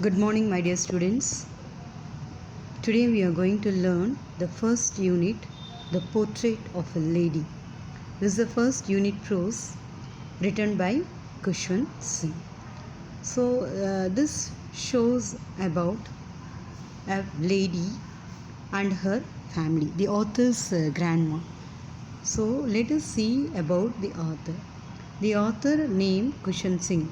Good morning, my dear students. Today we are going to learn the first unit, the portrait of a lady. This is the first unit prose written by Khushwant Singh. So this shows about a lady and her family, the author's grandma. So let us see about the author. The author named Khushwant Singh.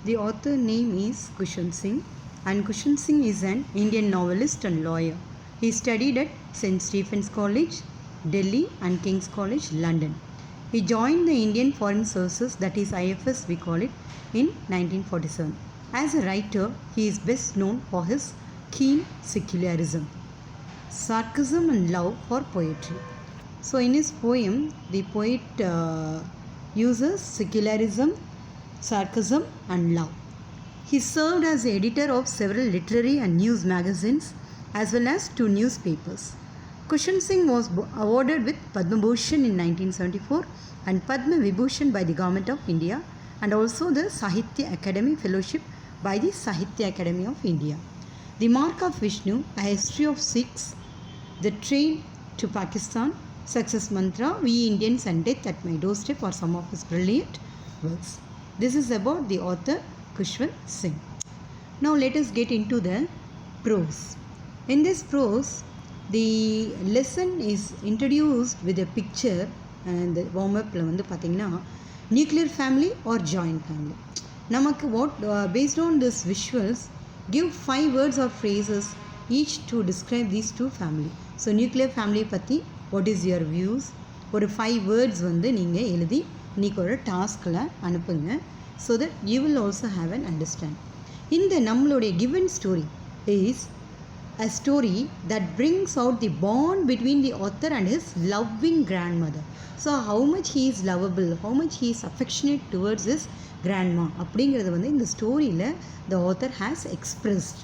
The author name is Khushwant Singh, and Khushwant Singh is an Indian novelist and lawyer. He studied at St. Stephen's College, Delhi, and King's College, London. He joined the Indian Foreign Services, that is IFS we call it, in 1947. As a writer, he is best known for his keen secularism, sarcasm and love for poetry. So in his poem, the poet uses secularism, sarcasm and love. He served as the editor of several literary and news magazines as well as 2 newspapers. Khushwant Singh was awarded with Padma Bhushan in 1974 and Padma Vibhushan by the Government of India, and also the Sahitya Academy Fellowship by the Sahitya Academy of India. The Mark of Vishnu, A History of Sikhs, The Train to Pakistan, Success Mantra, We Indians and Death at My Doorstep are some of his brilliant works. This is about the author Khushwant Singh. Now let us get into the prose. In this prose, the lesson is introduced with a picture, and the warm-up வந்து பார்த்தீங்கன்னா nuclear family or joint family. நமக்கு based on this visuals, give 5 words or phrases each to describe these 2 family. So nuclear family பற்றி what is your views? ஒரு 5 words வந்து நீங்கள் எழுதி இன்றைக்கி ஒரு டாஸ்கில் அனுப்புங்க. So that you will also have an understand. இந்த நம்மளுடைய given story is a story that brings out the bond between the author and his loving grandmother. So how much he is lovable, how much he is affectionate towards his grandma அப்படிங்கிறது வந்து இந்த ஸ்டோரியில் the author has expressed.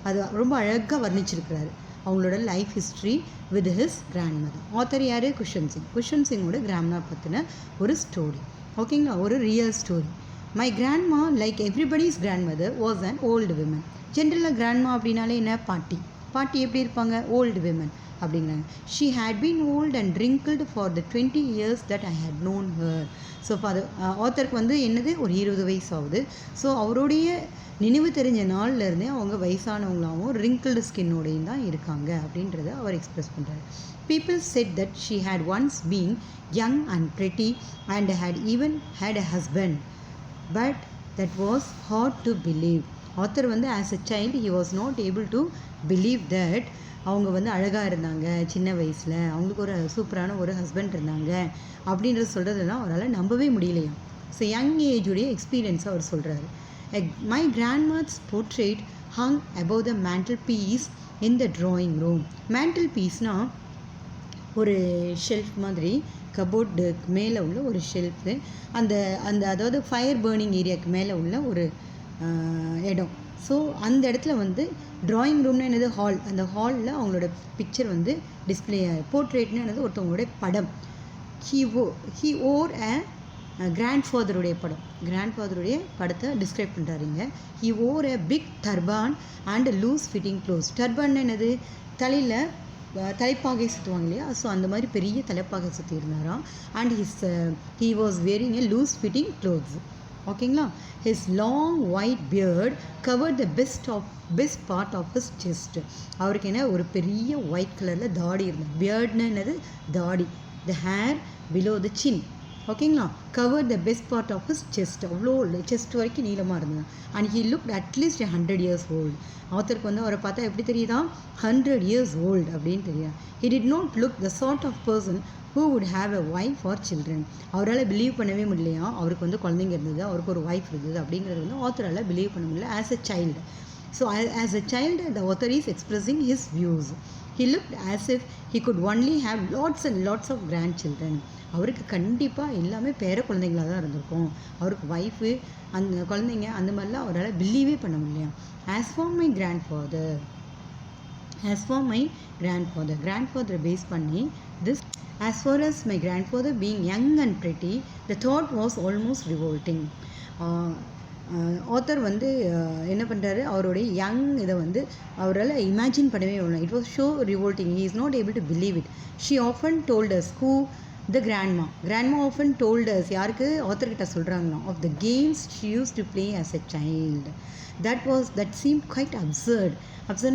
அது ரொம்ப அழகாக வர்ணிச்சிருக்கிறாரு அவங்களோட life history with his grandmother. Author யார்? குஷ்வந்த் சிங். குஷ்வந்த் சிங்கோட கிராண்ட்மா பற்றின ஒரு ஸ்டோரி, ஓகேங்களா, ஒரு real story. My grandma like everybody's grandmother was an old women. ஜென்ரலாக கிராண்ட்மா அப்படின்னாலே என்ன? பாட்டி. பாட்டி எப்படி இருப்பாங்க? ஓல்டு விமன் அப்படிங்கிறாங்க. She had been old and wrinkled for the 20 years that I had known her. So father ஆத்தருக்கு வந்து என்னது, ஒரு 20 வயசு ஆகுது. ஸோ அவருடைய நினைவு தெரிஞ்ச நாள்லேருந்தே அவங்க வயசானவங்களாகவும் ரிங்கிள்டு ஸ்கின்னோடையும் தான் இருக்காங்க அப்படின்றத அவர் எக்ஸ்பிரஸ் பண்ணுறாரு. People said that she had once been young and pretty and had even had a husband, but that was hard to believe. Author வந்து as a child he was not able to believe that அவங்க வந்து அழகாக இருந்தாங்க சின்ன வயசில், அவங்களுக்கு ஒரு சூப்பரான ஒரு ஹஸ்பண்ட் இருந்தாங்க அப்படின்றத சொல்கிறதெல்லாம் அவரால் நம்பவே முடியலையாம். ஸோ யங் ஏஜுடைய எக்ஸ்பீரியன்ஸை அவர் சொல்கிறாரு. My grandma's portrait hung above the mantel piece in the drawing room. Mantel பீஸ்னால் ஒரு ஷெல்ஃப் மாதிரி, கபோர்டுக்கு மேலே உள்ள ஒரு ஷெல்ஃபு, அந்த அந்த அதாவது ஃபயர் பேர்னிங் ஏரியாவுக்கு மேலே உள்ள ஒரு இடம். ஸோ அந்த இடத்துல வந்து ட்ராயிங் ரூம்னா என்னது? ஹால். அந்த ஹாலில் அவங்களோட பிக்சர் வந்து டிஸ்பிளே. போர்ட்ரேட்னா என்னது? ஒருத்தவங்களுடைய படம். ஹீ ஓர் கிராண்ட்ஃபாதருடைய படம். கிராண்ட்ஃபாதருடைய படத்தை டிஸ்கிரைப் பண்ணுறாருங்க. He wore a big turban and loose fitting clothes. Turban என்னது? தலையில் தலைப்பாகை சுற்றுவாங்க இல்லையா? ஸோ அந்த மாதிரி பெரிய தலைப்பாகை சுற்றி இருந்தாராம். And he was wearing a loose fitting clothes, ஓகேங்களா. His long white beard cover the best part of his chest. அவருக்கு என்ன, ஒரு பெரிய ஒயிட் கலரில் தாடி இருந்தது. பியர்ட்னு என்னது? தாடி. த ஹேர் பிலோ த சின், ஓகேங்களா. Cover the best part of his chest. அவ்வளோ செஸ்ட் வரைக்கும் நீளமாக இருந்தது. And he look at least 100 years old. ஆத்தருக்கு வந்து அவரை பார்த்தா எப்படி தெரியுதா? 100 years old அப்படின்னு தெரியும். He did not look the sort of person who would have a wife or children. அவரால் பிலீவ் பண்ணவே முடியலையா அவருக்கு வந்து குழந்தைங்க இருந்தது, அவருக்கு ஒரு ஒய்ஃப் இருந்தது அப்படிங்கிறது வந்து ஆத்தரால் பிலீவ் பண்ண முடியல as a child. So as a child the author is expressing his views. He looked as if he could only have lots and lots of grandchildren. அவருக்கு கண்டிப்பாக எல்லாமே பேர குழந்தைங்களாக தான் இருந்திருக்கும். அவருக்கு ஒய்ஃபு அந்த குழந்தைங்க அந்த மாதிரிலாம் அவரால் பிலீவே பண்ண முடியலையா. As far my grandfather, grandfather base பண்ணி this As far as my grandfather being young and pretty, the thought was almost revolting. Author வந்து என்ன பண்ணுறாரு, அவருடைய யங் இதை வந்து அவரால் இமேஜின் பண்ணவே இல்லை. It was so revolting. He is not able to believe it. She often told us who the grandma often told us, யாருக்கு, ஆத்தர்கிட்ட சொல்கிறாங்களாம், of the games she used to play as a child. that seemed quite absurd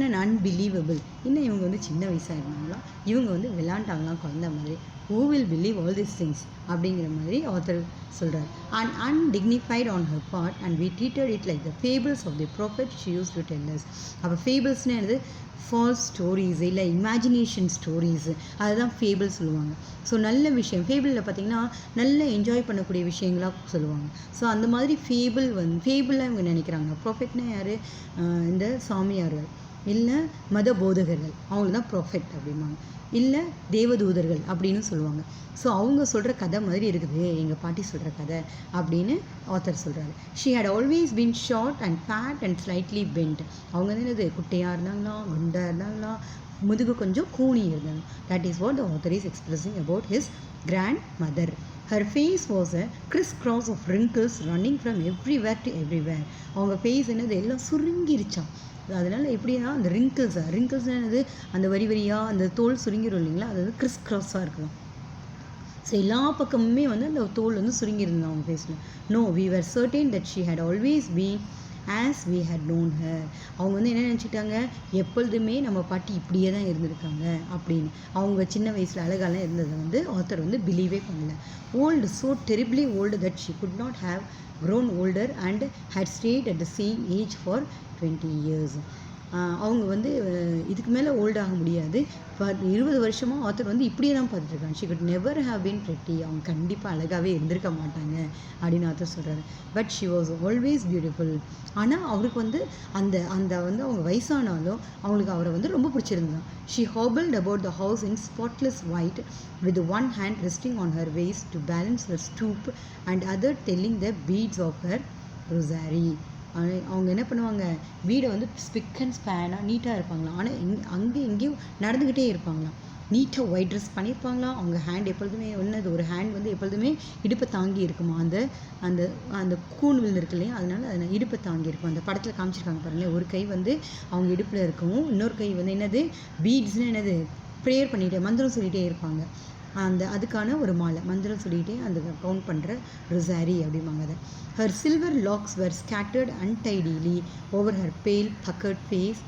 and unbelievable. இன்னும் இவங்க வந்து சின்ன வயசாக இருந்தாங்களா, இவங்க வந்து விளாண்டாங்களாம் குழந்த மாதிரி. who will believe all these things அப்படிங்கிற மாதிரி ஆத்தர் சொல்கிறார். and undignified on her part, and we treated it like the fables of the prophet she used to tell us. அப்போ ஃபேபிள்ஸ்னு என்னது, ஃபால்ஸ் ஸ்டோரிஸ் இல்லை இமேஜினேஷன் ஸ்டோரிஸு, அதுதான் fable சொல்லுவாங்க. So நல்ல விஷயம், ஃபேபிளில் பார்த்திங்கன்னா நல்ல என்ஜாய் பண்ணக்கூடிய விஷயங்களாக சொல்லுவாங்க. ஸோ அந்த மாதிரி ஃபேபிளாக இவங்க நினைக்கிறாங்க. ப்ராஃபெட்னா யார், இந்த சாமியார்கள் இல்லை மத போதகர்கள், அவங்களுக்கு தான் ப்ராஃபெட் அப்படிம்பாங்க, இல்லை தேவதூதர்கள் அப்படின்னு சொல்லுவாங்க. ஸோ அவங்க சொல்கிற கதை மாதிரி இருக்குது எங்கள் பாட்டி சொல்கிற கதை அப்படின்னு ஆத்தர் சொல்கிறாரு. She had always been short and fat and slightly bent. அவங்க வந்து என்னது, குட்டையாக இருந்தாங்களாம், குண்டாக இருந்தாங்களாம், முதுகு கொஞ்சம் கூனி இருந்தாங்க. That is what the author is expressing about his grandmother. Her face was a crisscross of wrinkles running from everywhere to everywhere. அவங்க ஃபேஸ் என்னது, எல்லாம் சுருங்கிருச்சான். அதனால் எப்படின்னா அந்த ரிங்கிள்ஸ் என்னது, அந்த வரியாக அந்த தோல் சுருங்கிடும் இல்லைங்களா, அது வந்து கிறிஸ் க்ராஸாக இருக்கலாம். ஸோ எல்லா பக்கமுமே வந்து அந்த தோல் வந்து சுருங்கியிருந்தது அவங்க ஃபேஸில். No, we were certain that she had always been as we had known her. அவங்க வந்து என்ன நினச்சிட்டாங்க, எப்பொழுதுமே நம்ம பாட்டி இப்படியே தான் இருந்திருக்காங்க அப்படின்னு. அவங்க சின்ன வயசில் அழகாலாம் இருந்ததை வந்து ஆத்தர் வந்து பிலீவே பண்ணல. Old, so terribly old that she could not have grown older and had stayed at the same age for 20 years. அவங்க வந்து இதுக்கு மேலே ஓல்டாக முடியாது. 20 வருஷமாக ஆத்தர் வந்து இப்படியே தான் பார்த்துட்ருக்காங்க. She could never have been pretty. அவங்க கண்டிப்பாக அழகாகவே இருந்திருக்க மாட்டாங்க அப்படின்னு ஆத்தர் சொல்கிறாரு. But she was always beautiful. ஆனால் அவருக்கு வந்து அந்த வந்து அவங்க வயசானாலும் அவங்களுக்கு அவரை வந்து ரொம்ப பிடிச்சிருந்தான். She hobbled about the house in spotless white with one hand resting on her waist to balance her stoop and other telling the beads of her rosary. அவங்க என்ன பண்ணுவாங்க, வீடை வந்து ஸ்பிக் அண்ட் ஸ்பேனாக நீட்டாக இருப்பாங்களாம். ஆனால் அங்கே இங்கேயும் நடந்துக்கிட்டே இருப்பாங்களாம். நீட்டாக ஒயிட் ட்ரெஸ் பண்ணியிருப்பாங்களாம். அவங்க ஹேண்ட் எப்பொழுதுமே ஒன்று, ஒரு ஹேண்ட் வந்து எப்பொழுதுமே இடுப்பை தாங்கி இருக்குமா, அந்த அந்த அந்த கூன் விழுந்து இருக்கு இல்லையா, அதனால இடுப்பை தாங்கி இருக்கும். அந்த படத்தில் காமிச்சிருக்காங்க பாருங்களேன், ஒரு கை வந்து அவங்க இடுப்பில் இருக்கவும், இன்னொரு கை வந்து என்னது, பீட்ஸ்னு என்னது, ப்ரேயர் பண்ணிகிட்டே மந்திரம் சொல்லிகிட்டே இருப்பாங்க. அதுக்கான ஒரு மாலை, மந்திரம் சொல்லிகிட்டே அந்த கவுண்ட் பண்ணுற ரொசாரி அப்படிம்பாங்க அதை. Her silver locks were scattered untidily over her pale puckered face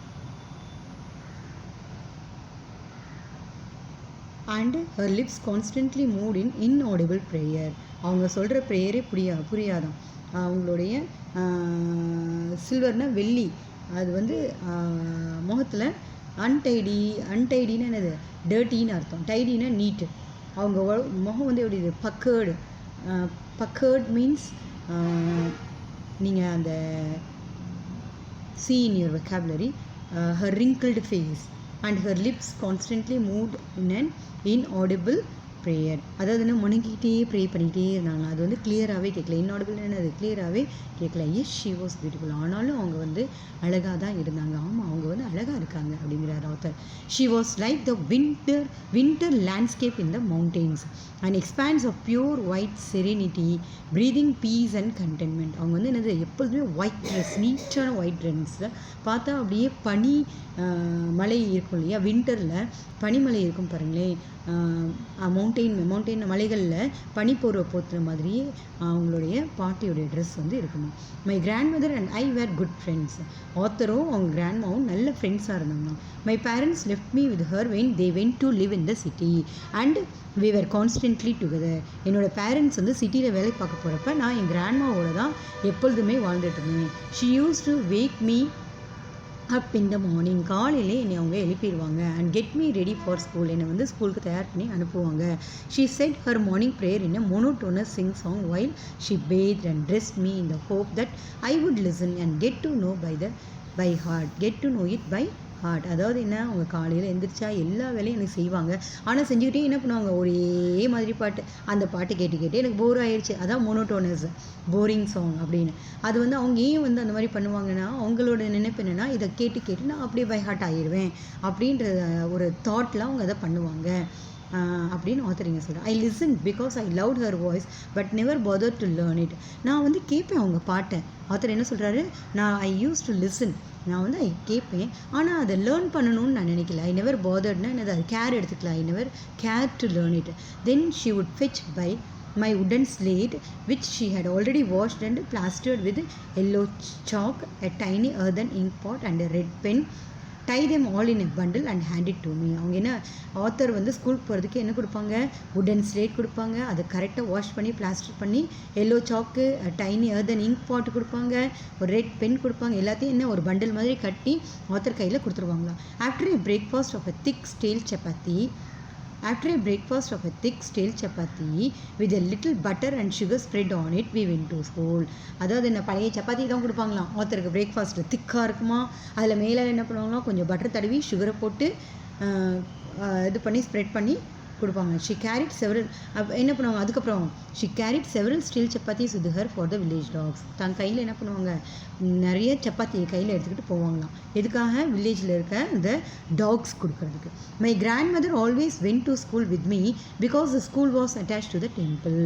and her lips constantly moved in inaudible prayer. அவங்க சொல்கிற ப்ரேயரே புரியாதான். அவங்களுடைய சில்வர்னா வெள்ளி, அது வந்து முகத்தில் அன்டைடின்னு என்னது, டர்ட்டின்னு அர்த்தம், டைடின்னா நீட்டு. அவங்க முகம் வந்து எப்படி இது, பக்கர்ட் மீன்ஸ் நீங்கள் அந்த see in your vocabulary, her wrinkled face and her lips constantly moved in an inaudible prayer. அதாவது என்ன, முணங்கிட்டே ப்ரே பண்ணிகிட்டே இருந்தாங்க. அது வந்து கிளியராகவே கேட்கல. இன்ஆடிபிள் அது கிளியராகவே கேட்கல. Yes she was beautiful. ஆனாலும் அவங்க வந்து அழகாக தான் இருந்தாங்க. ஆமாம், அவங்க வந்து அழகாக இருக்காங்க அப்படிங்கிறார் author. She was like the winter landscape in the mountains, and expanse of pure white serenity, breathing peace and contentment. அவங்க வந்து என்னது, எப்பொழுதுமே ஒயிட் ட்ரெஸ், நீட்டான ஒயிட் ட்ரெஸ்ஸில் பார்த்தா அப்படியே பனி மலை இருக்கும் இல்லையா, வின்டரில் பனிமலை இருக்கும் பாருங்களேன், மவுண்டெயின் மலைகளில் பனிப்போர்வை போத்துற மாதிரியே அவங்களுடைய பாட்டியோடைய ட்ரெஸ் வந்து இருக்குமா. My grandmother and I were good friends. ஆத்தரும் அவங்க கிராண்ட்மாவும் நல்ல ஃப்ரெண்ட்ஸாக இருந்தாங்க. My parents left me with her when they went to live in the city and we were constantly together. என்னோட பேரண்ட்ஸ் வந்து சிட்டியில் வேலை பார்க்க போகிறப்ப நான் என் கிராண்ட்மாவோட தான் எப்பொழுதுமே வாழ்ந்துட்டு இருந்தேன். She used to wake me up in the morning. காலையிலே என்னை அவங்க எழுப்பிடுவாங்க. And get me ready for school. என்னை வந்து ஸ்கூலுக்கு தயார் பண்ணி அனுப்புவாங்க. She said her morning prayer in a monotonous sing song while she bathed and dressed me in the hope that I would listen and get to know it by heart. அதாவது என்ன, அவங்க காலையில் எழுந்திரிச்சா எல்லா வேலையும் எனக்கு செய்வாங்க. ஆனால் செஞ்சுக்கிட்டே என்ன பண்ணுவாங்க, ஒரே மாதிரி பாட்டு, அந்த பாட்டு கேட்டு எனக்கு போர் ஆயிடுச்சு. அதான் மோனோட்டோனஸ், போரிங் சாங் அப்படின்னு. அது வந்து அவங்க ஏன் வந்து அந்த மாதிரி பண்ணுவாங்கன்னா, அவங்களோட நினைப்பு என்னென்னா, இதை கேட்டு நான் அப்படியே பை ஹார்ட் ஆகிடுவேன் அப்படின்ற ஒரு தாட்டில் அவங்க அதை பண்ணுவாங்க. அப்படின்னு ஆத்தர் இங்கே சொல்கிறேன். I listen because I loved her voice but never bother to learn it. நான் வந்து கேட்பேன் அவங்க பாட்டை. ஆத்தர் என்ன சொல்கிறாரு, நான் ஐ யூஸ் டு லிசன், நான் வந்து கேட்பேன், ஆனால் அதை லேர்ன் பண்ணணும்னு நான் நினைக்கல. ஐ நெவர் பாதர்ட்னா என்னது, அது கேர் எடுத்துக்கல. I never care to learn it. Then she would fetch by my wooden slate which she had already washed and plastered with yellow chalk, a tiny earthen ink pot and a red pen, tie them all in a bundle and hand it to me. அவங்க என்ன, author வந்து ஸ்கூலுக்கு போகிறதுக்கு என்ன கொடுப்பாங்க, வுடன் slate கொடுப்பாங்க, அதை கரெக்டாக வாஷ் பண்ணி பிளாஸ்டர் பண்ணி எல்லோ சாக்கு, டைனி earthen ink pot கொடுப்பாங்க, ஒரு ரெட் பென் கொடுப்பாங்க, எல்லாத்தையும் என்ன ஒரு பண்டில் மாதிரி கட்டி ஆத்தர் கையில் கொடுத்துருவாங்களாம். After a breakfast of a thick stale chapati with a little butter and sugar spread on it, we went to school. அதாவது என்ன, பழைய சப்பாத்தி தான் கொடுப்பாங்களாம் ஆத்தருக்கு பிரேக்ஃபாஸ்ட்டில். திக்காக இருக்குமா, அதில் மேலே என்ன பண்ணுவாங்களாம், கொஞ்சம் பட்டர் தடவி சுகரை போட்டு இது பண்ணி ஸ்ப்ரெட் பண்ணி கொடுப்பாங்க. ஷி கேரிட் செவரல், என்ன பண்ணுவாங்க அதுக்கப்புறம், she carried several stale chapattis with her for the village dogs. தன் கையில் என்ன பண்ணுவாங்க, நிறைய சப்பாத்தியை கையில் எடுத்துக்கிட்டு போவாங்களாம். எதுக்காக, வில்லேஜில் இருக்க இந்த டாக்ஸ் கொடுக்கறதுக்கு. My grandmother always went to school with me because the school was attach to the temple.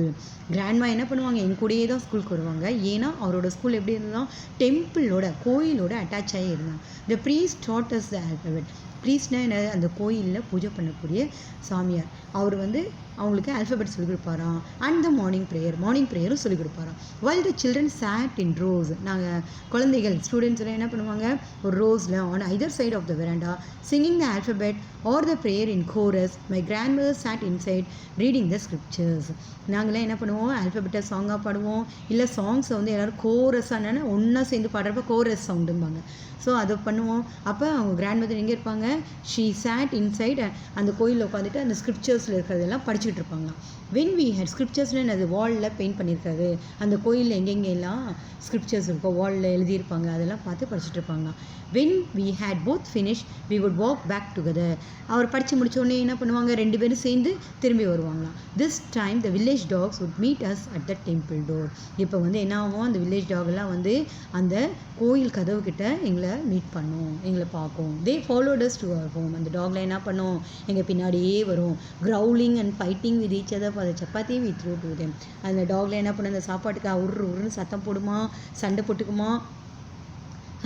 Grandma என்ன பண்ணுவாங்க, என் கூடயே தான் ஸ்கூலுக்கு வருவாங்க. ஏன்னா அவரோட ஸ்கூல் எப்படி இருந்தால் டெம்பிளோட, கோயிலோட அட்டாச் ஆகி இருந்தாங்க. த priest taught us the alphabet. ப்ரீஸ்ட்னா என்ன, அந்த கோயிலில் பூஜை பண்ணக்கூடிய சாமியார். அவர் வந்து அவங்களுக்கு ஆல்ஃபபெட் சொல்லிக் கொடுப்பாராம். அண்ட் த மார்னிங் ப்ரேயரும் சொல்லிக் கொடுப்பாராம். While the children sat in rows, நாங்கள் குழந்தைகள் ஸ்டூடெண்ட்ஸ் எல்லாம் என்ன பண்ணுவாங்க, ஒரு ரோஸில் on either side of the veranda singing the alphabet or the prayer in chorus. My grandmother sat inside reading the scriptures. நாங்களாம் என்ன பண்ணுவோம், ஆல்ஃபபெட்டை சாங்காக பாடுவோம், இல்லை சாங்ஸை வந்து எல்லோரும் கோரஸான ஒன்றா சேர்ந்து பாடுறப்ப கோரஸ் சவுண்டும்பாங்க. ஸோ அதை பண்ணுவோம். அப்போ அவங்க கிராண்ட்மதர் எங்கே இருப்பாங்க, ஷீ sat inside, அந்த கோயிலில் உட்காந்துட்டு அந்த ஸ்கிரிப்சர்ஸில் இருக்கிறதெல்லாம் படிச்சுட்டு இருப்பாங்களாம். வென் வி ஹேட் ஸ்கிரிப்சர்ஸ்னு அது வாலில் பெயிண்ட் பண்ணியிருக்காரு, அந்த கோயிலில் எங்கெங்கெல்லாம் ஸ்கிரிப்சர்ஸ் இருக்கோ வாலில் எழுதியிருப்பாங்க, அதெல்லாம் பார்த்து படிச்சுட்டு இருப்பாங்களாம். When we had both finish we would walk back together. அவர் படித்து முடித்தோடனே என்ன பண்ணுவாங்க, ரெண்டு பேரும் சேர்ந்து திரும்பி வருவாங்களாம். This time the village dogs would meet us at the temple door. இப்போ வந்து என்ன ஆகும், அந்த வில்லேஜ் டாகெல்லாம் வந்து அந்த கோயில் கதவு கிட்ட எங்களை மீட் பண்ணும், எங்களை பார்க்கும். They followed us to our home. அந்த டாக்ல என்ன பண்ணும், எங்கள் பின்னாடியே வரும். Growling and fighting with each other for the chapatti we threw to them. அந்த டாக்ல என்ன பண்ணும், அந்த சாப்பாட்டுக்காக உருன்னு சத்தம் போடுமா, சண்டை போட்டுக்குமா,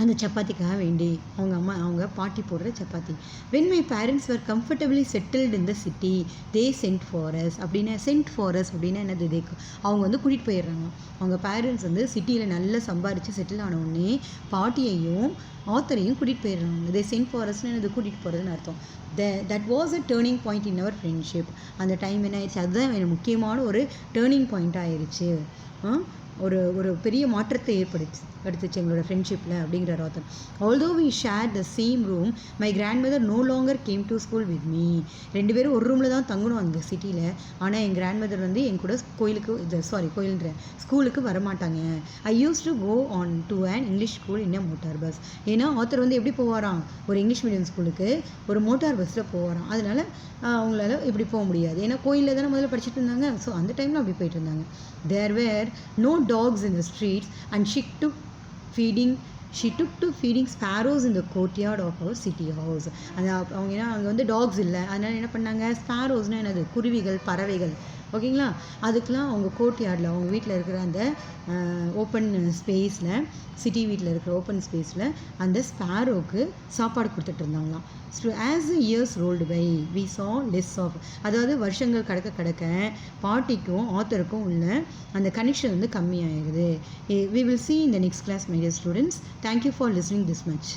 அந்த சப்பாத்திக்காக வேண்டி அவங்க பாட்டி போடுற chapati. When my parents were comfortably settled in the city they sent for us. அப்படின்னா சென்ட் ஃபார் அஸ் அப்படின்னா என்னது, அவங்க வந்து கூட்டிகிட்டு போயிடுறாங்க. அவங்க பேரண்ட்ஸ் வந்து சிட்டியில் நல்லா சம்பாரித்து செட்டில் ஆன உடனே பாட்டியையும் ஆத்தரையும் கூட்டிகிட்டு போயிடுறாங்க. தே சென்ட் ஃபார் அஸ்னு என்னது, கூட்டிகிட்டு போகிறதுன்னு அர்த்தம். That was a turning point in our friendship. அந்த டைம் என்ன ஆயிடுச்சு, அதுதான் எனக்கு முக்கியமான ஒரு டேர்னிங் பாயிண்ட்டாக ஆயிடுச்சு. ஒரு பெரிய மாற்றத்தை ஏற்படுத்துச்சு எங்களோட ஃப்ரெண்ட்ஷிப்பில் அப்படிங்கிற author. Although we share the same room my grandmother no longer came to school with me. ரெண்டு பேரும் ஒரு ரூமில் தான் தங்கணும் அந்த சிட்டியில். ஆனால் என் கிராண்ட்மதர் வந்து என் கூட ஸ்கூலுக்கு வரமாட்டாங்க. I used to go on to an English school in a motor bus. ஏன்னா ஆத்தர் வந்து எப்படி போவாராம், ஒரு இங்கிலீஷ் மீடியம் ஸ்கூலுக்கு ஒரு மோட்டார் பஸ்ஸில் போவாராம். அதனால அவங்களால இப்படி போக முடியாது, ஏன்னா கோயிலில் தானே முதல்ல படிச்சுட்டு இருந்தாங்க. ஸோ அந்த டைமில் அப்படி போயிட்டு இருந்தாங்க. தேர் வேர் no dogs in the streets and she took to feeding sparrows in the courtyard of our city house. அவங்க ஏன்னா அங்கே வந்து டாக்ஸ் இல்லை, அதனால் என்ன பண்ணாங்க, ஸ்பாரோஸ்னால் என்னது, குருவிகள், பறவைகள், ஓகேங்களா, அதுக்கெலாம் அவங்க கோர்ட்யார்டில் அவங்க வீட்டில் இருக்கிற அந்த ஓப்பன் ஸ்பேஸில், சிட்டி வீட்டில் இருக்கிற ஓப்பன் ஸ்பேஸில் அந்த ஸ்பாரோவுக்கு சாப்பாடு கொடுத்துட்டு இருந்தாங்களாம். So as the years rolled by we saw less of, அதாவது வருஷங்கள் கடக்க பாட்டிக்கும் ஆத்தருக்கும் உள்ள அந்த கனெக்ஷன் வந்து கம்மியாகிடுது. We will see in the next class, my dear students. Thank you for listening this much.